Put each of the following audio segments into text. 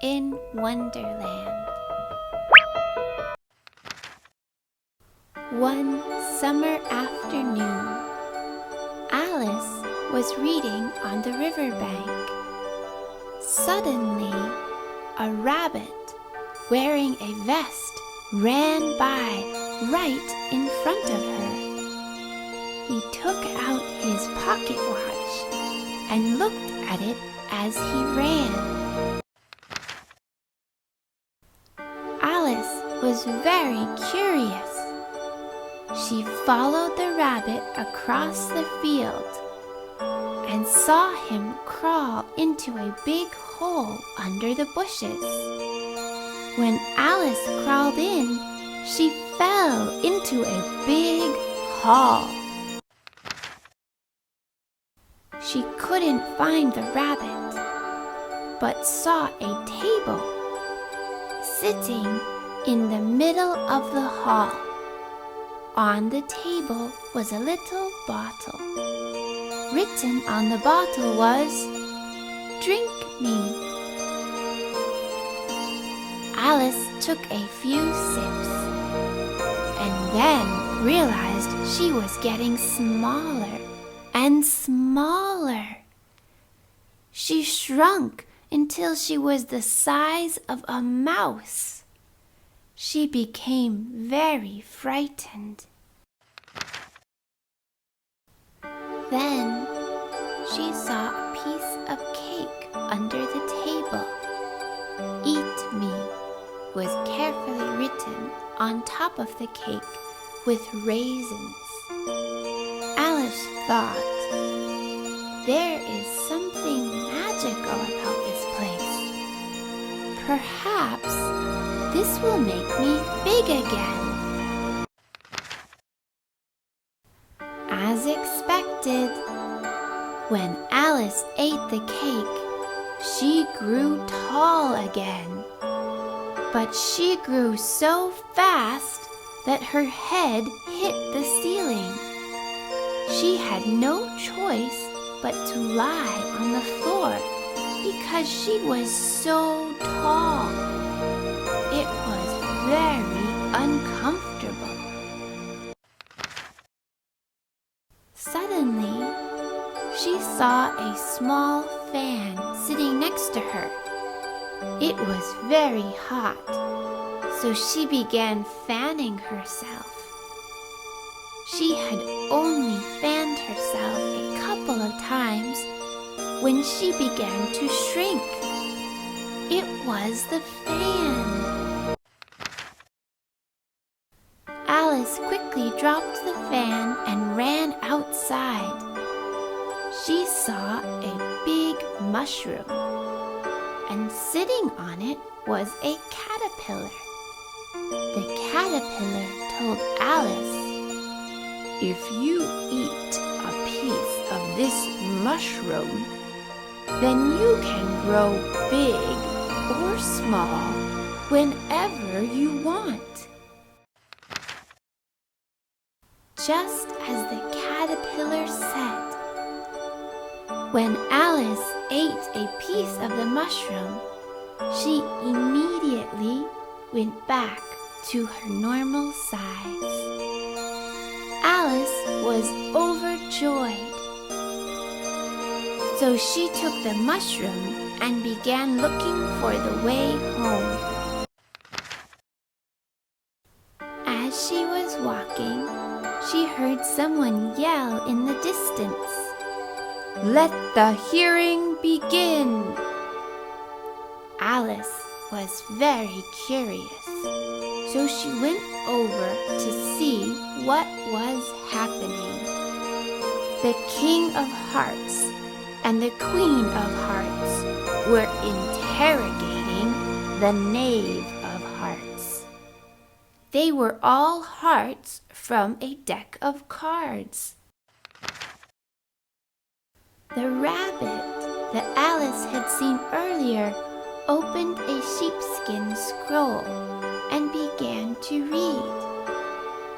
in Wonderland. One summer afternoon, Alice was reading on the riverbank. Suddenly, a rabbit wearing a vest ran by right in front of her. He took out his pocket watch and looked at it as he ran. Alice was very curious. She followed the rabbit across the field and saw him crawl into a big hole under the bushes. When Alice crawled in, she fell into a big hall. She couldn't find the rabbit, but saw a table sitting in the middle of the hall. On the table was a little bottle. Written on the bottle was, "Drink me." Alice took a few sips and then realized she was getting smaller and smaller. She shrunk until she was the size of a mouse. She became very frightened. Then she saw a piece of cake under the table. "Eat me" was carefully written on top of the cake with raisins. Alice thought, "There is something magical about this place. Perhaps this will make me big again." As expected, when Alice ate the cake, she grew tall again. But she grew so fast that her head hit the ceiling. She had no choice but to lie on the floor because she was so tall. It was very uncomfortable. Suddenly, she saw a small fan sitting next to her. It was very hot, so she began fanning herself. She had only fanned herself a couple of times when she began to shrink. It was the fan. Alice quickly dropped the fan and ran outside. She saw a big mushroom, and sitting on it was a caterpillar. The caterpillar told Alice, "If you eat a piece of this mushroom, then you can grow big or small whenever you want." Just as the caterpillar said, when Alice ate a piece of the mushroom, she immediately went back to her normal size. Alice was overjoyed. So she took the mushroom and began looking for the way home. As she was walking, she heard someone yell in the distance, "Let the hearing begin!" Alice was very curious, so she went over to see what was happening. The King of Hearts and the Queen of Hearts were interrogating the Knave of Hearts. They were all hearts from a deck of cards. The rabbit that Alice had seen earlier opened a sheepskin scroll and began to read.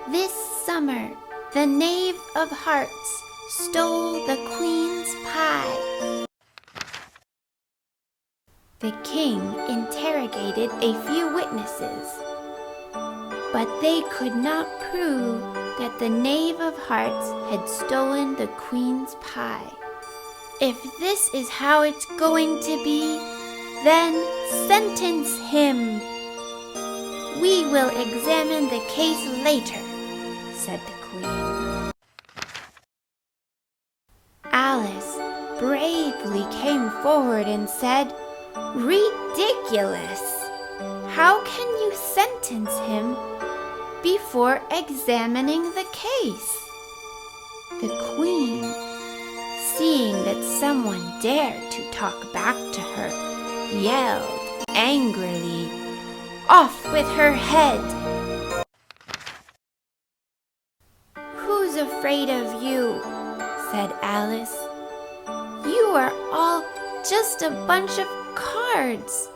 "This summer, the Knave of Hearts stole the Queen's pie." The king interrogated a few witnesses, but they could not prove that the Knave of Hearts had stolen the queen's pie. If this is how it's going to be, then sentence him. We will examine the case later, said the queen. Alice bravely came forward and said, Ridiculous! How can you sentence him before examining the case? The queen, seeing that someone dared to talk back to her, yelled angrily, Off with her head! Who's afraid of you? Said Alice. You are all just a bunch of cards.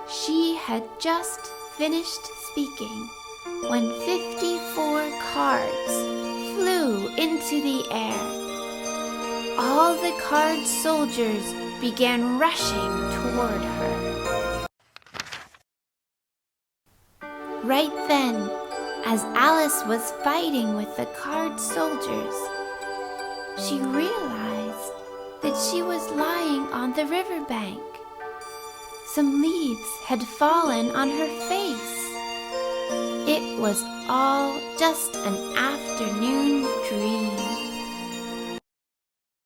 She had just finished speaking when 54 cards flew into the air. All the card soldiers began rushing toward her. Right then, as Alice was fighting with the card soldiers, she realized that she was lying on the riverbank. Some leaves had fallen on her face. It was all just an afternoon dream.